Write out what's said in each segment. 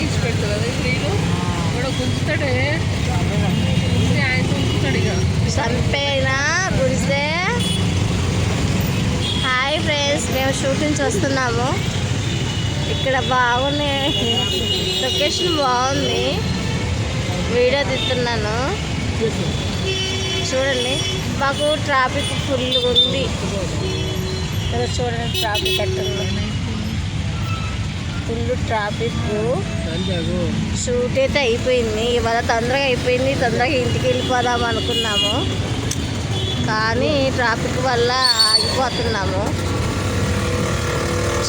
ఇచ్చి పెడతాడు కదా ఇప్పుడు కూడా గుంజుతాడే ఆయన గుంజుతాడు ఇక చంపేనా గుడిస్తే. హాయ్ ఫ్రెండ్స్, మేము షూట్ నుంచి వస్తున్నాము. ఇక్కడ బాగున్నాయి, లొకేషన్ బాగుంది, వీడియో తీస్తున్నాను చూడండి. మాకు ట్రాఫిక్ ఫుల్గా ఉంది ఇక్కడ చూడండి, ట్రాఫిక్ ఎట్టుంది, ఫుల్ ట్రాఫిక్. షూట్ అయితే అయిపోయింది, ఇవాళ తొందరగా అయిపోయింది, తొందరగా ఇంటికి వెళ్ళిపోదాం అనుకున్నాము కానీ ట్రాఫిక్ వల్ల ఆగిపోతున్నాము.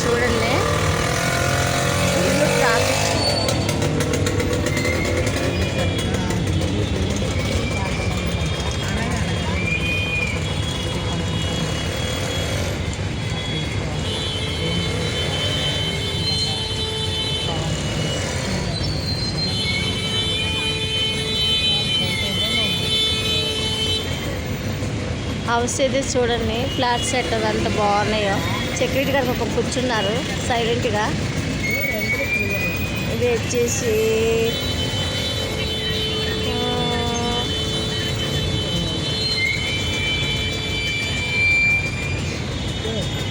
చూడండి ఫుల్ ట్రాఫిక్. హౌస్ అయితే చూడండి, ఫ్లాట్ సెట్ అంత బాగున్నాయో. సెక్యూరిటీ గారు ఒక కూర్చున్నారు సైలెంట్గా. ఇది వచ్చేసి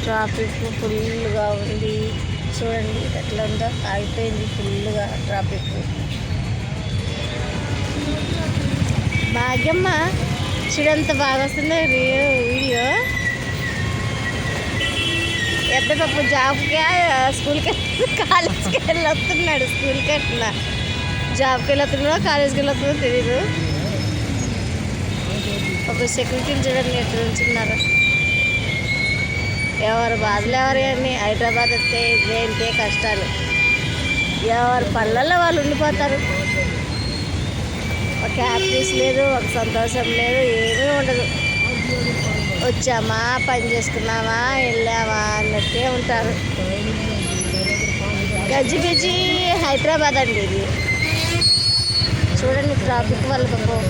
ట్రాఫిక్ ఫుల్గా ఉంది చూడండి, ఎట్లా ఉందో ఆగిపోయింది ఫుల్గా ట్రాఫిక్. భాగ్యమ్మ చూడంత బాగా వస్తుందో వీడియో. పెద్ద పాప జాబ్కి స్కూల్కి కాలేజ్కి వెళ్ళొస్తున్నాడు, స్కూల్కి అట్లా జాబ్కి వెళ్ళొస్తున్నాడో కాలేజ్కి వెళ్ళొస్తుందో తెలీదు. ఒక సెక్యూరిటీని చూడండి ఎట్లా ఉంచున్నారు. ఎవరు బాధలు ఎవరు అని హైదరాబాద్ వస్తే ఇదేంటే కష్టాలు, ఎవరు పళ్ళల్లో వాళ్ళు ఉండిపోతారు. ఒక హ్యాపీనెస్ లేదు, ఒక సంతోషం లేదు, ఏమీ ఉండదు. వచ్చామా పని చేసుకున్నామా వెళ్ళామా అన్నట్టే ఉంటారు. గజ్జి గజ్జి హైదరాబాద్ అండి ఇది. చూడండి ట్రాఫిక్ వల్ల పాపం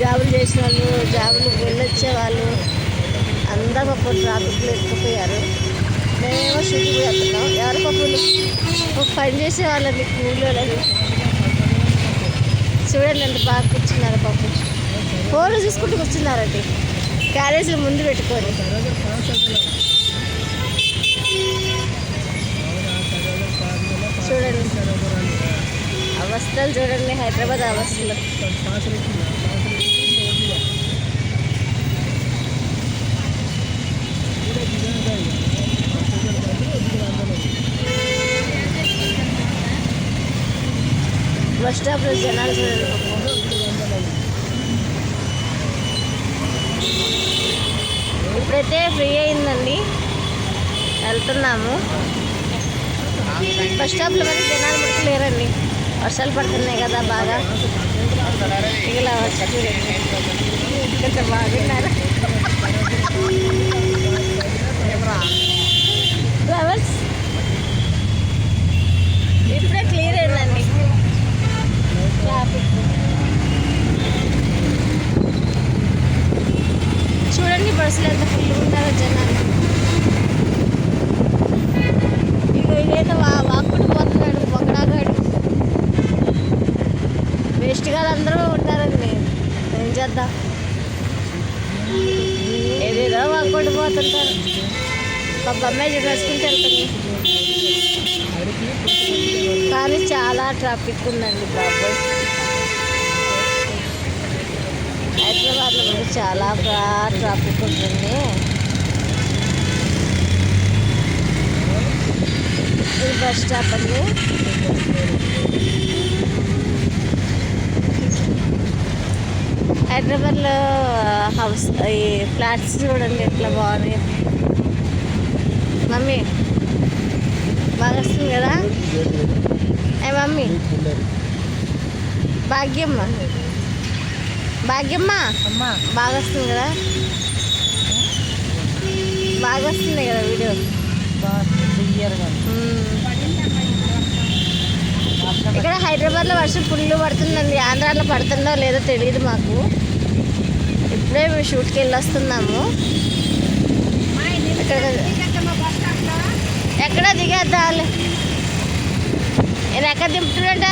జాబులు చేసిన వాళ్ళు, జాబులు వెళ్ళొచ్చే వాళ్ళు అందరూ పాపం ట్రాఫిక్లో ఎక్కిపోయారు. మేమేమో షూటింగ్ చేస్తున్నాం. ఎవరి పాపం పని చేసే వాళ్ళని కూలీలని చూడండి ఎంత బాగా కూర్చున్నారు పాపం. ఫోన్లు చూసుకుంటూ కూర్చున్నారండి క్యారేజీలు ముందు పెట్టుకొని. చూడండి అవస్థలు చూడండి, హైదరాబాద్ అవస్థలు. బస్ స్టాప్లో జనాలు చూడండి. ఇప్పుడైతే ఫ్రీ అయిందండి, వెళ్తున్నాము. బస్ స్టాప్లో మరి జనాలు మటుకు లేరండి, వర్షాలు పడుతున్నాయి కదా బాగా. ఇలా వచ్చి కొంచెం బాగున్నారు ఫ్లవర్స్. ఇప్పుడే క్లియర్ అయిందండి ట్రాఫిక్. చూడండి బస్సులు ఎంత ఫుల్ ఉంటారో జనాలు. ఇక ఇదేదో వాక్కుడు పోతున్నాడు బొక్కడాగాడు. వేస్ట్ గా అందరూ ఉంటారండి, ఏం చేద్దాం, ఏదేదో వాక్కుడు పోతుంటారు. ఒక అమ్మాయి చూడ వేసుకుంటూ వెళ్తుంది కానీ చాలా ట్రాఫిక్ ఉందండి బాబు. హైదరాబాద్లో కూడా చాలా ట్రాఫిక్ ఉంటుంది. ఇది బస్ స్టాప్ అండి. హైదరాబాద్లో హౌస్ ఈ ఫ్లాట్స్ చూడండి ఎట్లా బాగున్నాయి. మమ్మీ బాగా వస్తుంది కదా. ఏ మమ్మీ భాగ్యమ్మ, భాగ్యమ్మ బాగా వస్తుంది కదా, బాగా వస్తుంది కదా వీడియో. ఇక్కడ హైదరాబాద్లో వర్షం ఫుల్ పడుతుందండి, ఆంధ్రాలో పడుతుందో లేదో తెలియదు మాకు. ఇప్పుడే మేము షూట్కి వెళ్ళి వస్తున్నాము. ఎక్కడ దిగేద్దాం, నేను ఎక్కడ దింపుతున్నట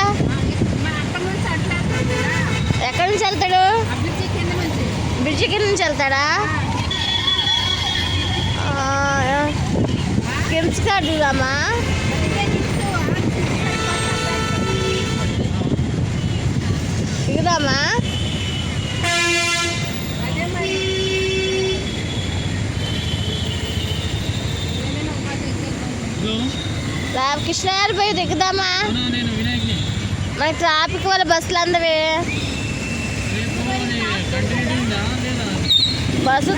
ఎక్కడి నుంచి వెళ్తాడు బ్రిడ్జి కింద నుంచి వెళ్తాడా కిమ్స్ కాడుదామా దిగుదామా కృష్ణ గారు పోయి దిగుదామా మనకి ట్రాఫిక్ వల్ల బస్సులు అందవే బస్సు